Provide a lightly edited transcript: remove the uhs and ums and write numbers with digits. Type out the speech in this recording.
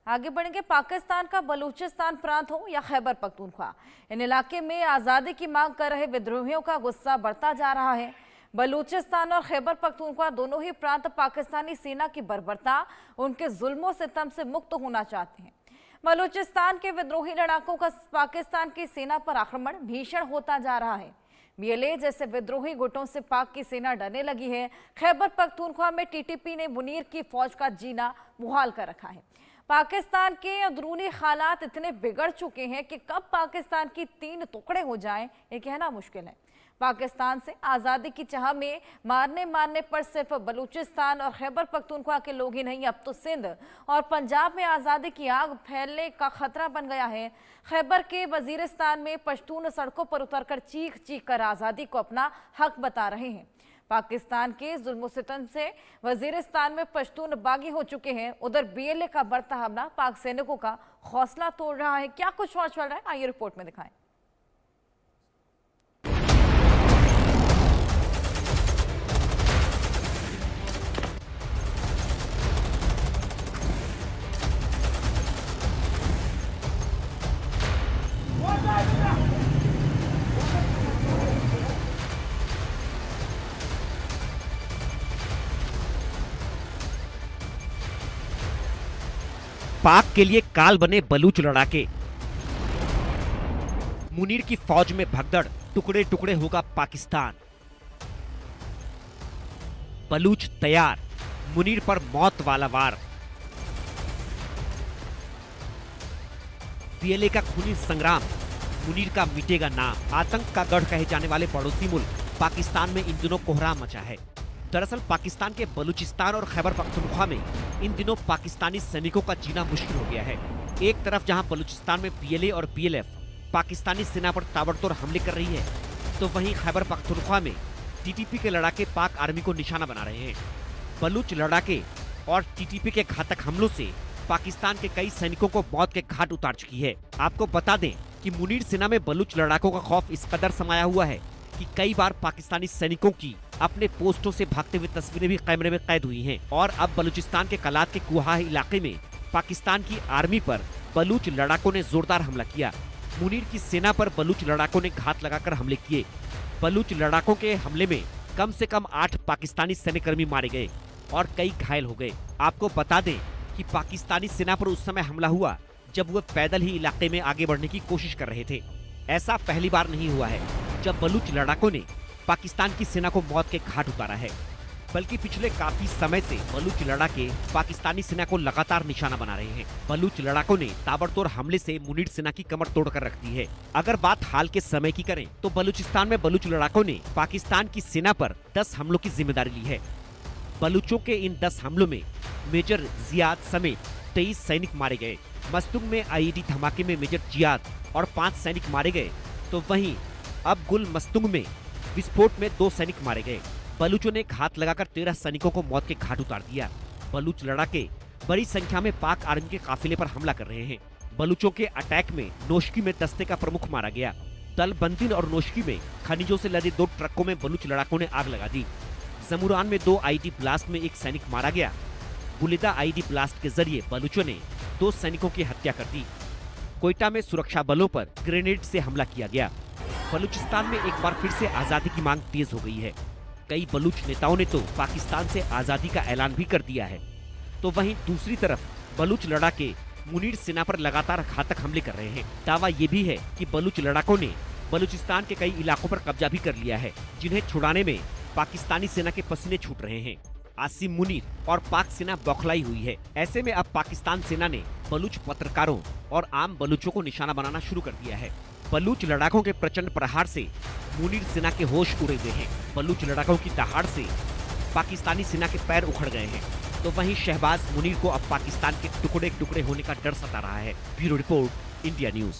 आगे बढ़ेंगे। पाकिस्तान का बलूचिस्तान प्रांत हो या खैबर पख्तूनख्वा, इन इलाके में आज़ादी की मांग कर रहे विद्रोहियों का गुस्सा बढ़ता जा रहा है। बलूचिस्तान और खैबर पख्तूनख्वा दोनों ही प्रांत पाकिस्तानी सेना की बर्बरता, उनके जुल्मों सितम से मुक्त होना चाहते हैं। बलूचिस्तान के विद्रोही लड़ाकों का पाकिस्तान की सेना पर आक्रमण भीषण होता जा रहा है। बीएलए जैसे विद्रोही गुटों से पाक की सेना डरने लगी है। खैबर पख्तूनख्वा में टीटीपी ने मुनीर की फौज का जीना मुहाल कर रखा है। पाकिस्तान के अंदरूनी हालात इतने बिगड़ चुके हैं कि कब पाकिस्तान की 3 टुकड़े हो जाएं, ये कहना मुश्किल है। पाकिस्तान से आज़ादी की चाह में मारने पर सिर्फ बलूचिस्तान और खैबर पख्तूनख्वा के लोग ही नहीं, अब तो सिंध और पंजाब में आज़ादी की आग फैलने का खतरा बन गया है। खैबर के वजीरिस्तान में पश्तून सड़कों पर उतरकर चीख चीख कर आज़ादी को अपना हक बता रहे हैं। पाकिस्तान के जुल्म सितम से वजीरिस्तान में पश्तून बागी हो चुके हैं। उधर बीएलए का बढ़ता हमला पाक सैनिकों का हौसला तोड़ रहा है। क्या कुछ और चल रहा है, आइए रिपोर्ट में दिखाएं। पाक के लिए काल बने बलूच लड़ाके। मुनीर की फौज में भगदड़, टुकड़े टुकड़े होगा पाकिस्तान। बलूच तैयार, मुनीर पर मौत वाला वार। बीएलए का खूनी संग्राम, मुनीर का मिटेगा नाम। आतंक का गढ़ कहे जाने वाले पड़ोसी मुल्क पाकिस्तान में इन दिनों कोहराम मचा है। दरअसल पाकिस्तान के बलूचिस्तान और खैबर पख्तूनख्वा में इन दिनों पाकिस्तानी सैनिकों का जीना मुश्किल हो गया है। एक तरफ जहां बलूचिस्तान में बीएलए और बीएलएफ पाकिस्तानी सेना पर ताबड़तोड़ हमले कर रही है, तो वहीं खैबर पख्तूनख्वा में टीटीपी के लड़ाके पाक आर्मी को निशाना बना रहे हैं। बलूच लड़ाके और टीटीपी के घातक हमलों से पाकिस्तान के कई सैनिकों को मौत के घाट उतार चुकी है। आपको बता दें कि मुनीर सेना में बलूच लड़ाकों का खौफ इस कदर समाया हुआ है कि कई बार पाकिस्तानी सैनिकों की अपने पोस्टों से भागते हुए तस्वीरें भी कैमरे में कैद हुई हैं। और अब बलूचिस्तान के कलात के कुहा इलाके में पाकिस्तान की आर्मी पर बलूच लड़ाकों ने जोरदार हमला किया। मुनीर की सेना पर बलूच लड़ाकों ने घात लगाकर हमले किए। बलूच लड़ाकों के हमले में कम से कम 8 पाकिस्तानी सैन्यकर्मी मारे गए और कई घायल हो गए। आपको बता दें कि पाकिस्तानी सेना पर उस समय हमला हुआ जब वह पैदल ही इलाके में आगे बढ़ने की कोशिश कर रहे थे। ऐसा पहली बार नहीं हुआ है जब बलूच लड़ाकों ने पाकिस्तान की सेना को मौत के घाट उतारा है, बल्कि पिछले काफी समय से बलूच लड़ाके पाकिस्तानी सेना को लगातार निशाना बना रहे हैं। बलूच लड़ाकों ने ताबड़तोड़ हमले से मुनीर सेना की कमर तोड़कर रख दी है। अगर बात हाल के समय की करें तो बलूचिस्तान में बलूच लड़ाकों ने पाकिस्तान की सेना पर 10 हमलों की जिम्मेदारी ली है। बलूचों के इन 10 हमलों में मेजर जियाद समेत 23 सैनिक मारे गए। मस्तुंग में आईईडी धमाके में मेजर जियाद और 5 सैनिक मारे गए, तो वहीं अब गुल मस्तुंग में विस्फोट में 2 सैनिक मारे गए। बलूचों ने घात लगाकर 13 सैनिकों को मौत के घाट उतार दिया। बलूच लड़ाके बड़ी संख्या में पाक आर्मी के काफिले पर हमला कर रहे हैं। बलूचों के अटैक में नोशकी में दस्ते का प्रमुख मारा गया। तलबंदिन और नोशकी में खनिजों से लदे 2 ट्रकों में बलूच लड़ाकों ने आग लगा दी। जमुरान में 2 आईडी ब्लास्ट में 1 सैनिक मारा गया। बुलिदा आईडी ब्लास्ट के जरिए बलूचों ने 2 सैनिकों की हत्या कर दी। कोयटा में सुरक्षा बलों पर ग्रेनेड से हमला किया गया। बलूचिस्तान में एक बार फिर से आजादी की मांग तेज हो गई है। कई बलूच नेताओं ने तो पाकिस्तान से आजादी का ऐलान भी कर दिया है। तो वहीं दूसरी तरफ बलूच लड़ाके मुनीर सेना पर लगातार घातक हमले कर रहे हैं। दावा ये भी है कि बलूच लड़ाकों ने बलूचिस्तान के कई इलाकों पर कब्जा भी कर लिया है, जिन्हें छुड़ाने में पाकिस्तानी सेना के पसीने छूट रहे हैं। आसिम मुनीर और पाक सेना बौखलाई हुई है। ऐसे में अब पाकिस्तान सेना ने बलूच पत्रकारों और आम बलूचों को निशाना बनाना शुरू कर दिया है। बलूच लड़ाकों के प्रचंड प्रहार से मुनीर सेना के होश उड़े हुए हैं। बलूच लड़ाकों की दहाड़ से पाकिस्तानी सेना के पैर उखड़ गए हैं। तो वहीं शहबाज मुनीर को अब पाकिस्तान के टुकड़े टुकड़े होने का डर सता रहा है। Bureau report, India news.